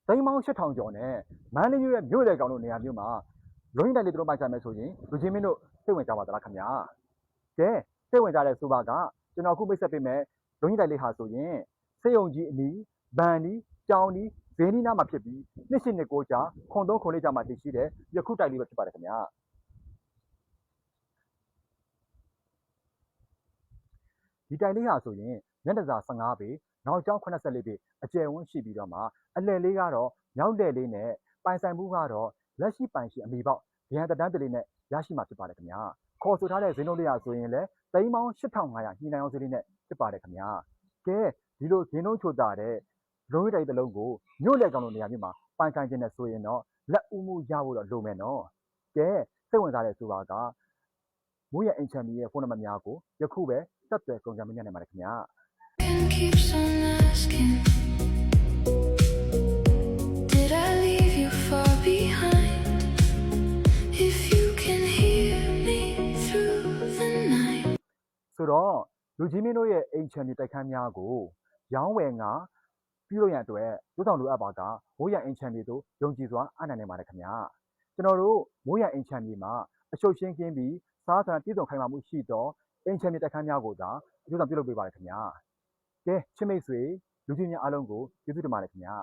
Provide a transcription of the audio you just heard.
သိန်းပေါင်း8000ကျော်နဲ့မန္တလေးရဲ့မြို့လေကောင်တို့နေရာမျိုးမှာလုံရင်းတိုက်လေးတို့ပိုင်ဆိုင်မယ်ဆိုရင်လူချင်းမင်းတို့စိတ်ဝင်ကြပါသလားခင်ဗျာကဲစိတ်ဝင်ကြတဲ့ဆိုပါကကျွန်တော်ခုမိတ်ဆက်ပေးမယ်လုံရင်းတိုက်လေးဟာဆိုရင်စေယုံကြီးအနီးဗန်နီးကြောင်နီးဇင်းနီးနားမှာဖြစ်ပြီးနှစ်ရှိနှစ်ကိုကြာခွန်သုံးခွန်လေးကြာမှာတည်ရှိတဲ့ယခုတိုက်လေးပဲဖြစ်ပါတယ်ခင်ဗျာဒီတိုက်လေးဟာဆိုရင်မျက်နှာစာ15ပေနောက်ကျောင်း84ပေအကျယ်ဝန်းရှိပြီးတော့မှအလယ်လေးကတော့မြောက်တဲ့လေးနဲ့ပိုင်ဆိုင်မှုကတော့လက်ရှိပိုင်ရှင်အမိပေါက်ဗျံတန်းတလေးနဲ့ရရှိမှာဖြစ်ပါတယ်ခင်ဗျာခေါ်ဆိုထားတဲ့ဈေးနှုန်းလေးဟာဆိုရင်လည်းသိန်းပေါင်း8500ညှိနှိုင်းအောင်ဈေးလေးနဲ့ဖြစ်ပါတယ်ခင်ဗျာကဲဒီလိုဈေးနှုန်းချိုတာတဲ့လုံရတိုက်တစ်လုံးကိုမြို့လေကောင်တို့နေရာမျိုးမှာပိုင်ဆိုင်ခြင်းနဲ့ဆိုရင်တော့လက်ဦးမှုရဖို့တော့လိုမယ်နော်ကဲစိတ်ဝင်စားတဲ့ဆိုပါကမိုးရအိမ်ချမ်းမီရဲ့ဖုန်းနံပါတ်များကိုယခုပဲဆက်သွယ်ကုန်ကြမနေနိုင်ပါတယ်ခင်ဗျာ keeps on asking, did I leave you far behind? If you can hear me through the night. ဆိုတော့လူကြီးမင်းတို့ရဲ့အိမ်ချမ်းမြေတိုက်ခန်းများကိုရောင်းဝယ်ငါပြုလုပ်ရန်အတွက်လုပ်ဆောင်လိုအပ်ပါကမိုးရအိမ်ချမ်းမြေတို့ယုံကြည်စွာအားနိုင်ပါတယ်ခင်ဗျာကျွန်တော်တို့မိုးရအိမ်ချမ်းမြေမှာအရှုပ်ရှင်းကင်းပြီးစားဆန်ပြည်စုံခိုင်မာမှုရှိသောအိမ်ချမ်းမြေတိုက်ခန်းများကိုသာအကျိုးဆောင်ပြုလုပ်ပေးပါတယ်ခင်ဗျာကဲချစ်မိတ်ဆွေလူကြီးများအားလုံးကိုကျေးဇူးတင်ပါတယ်ခင်ဗျာ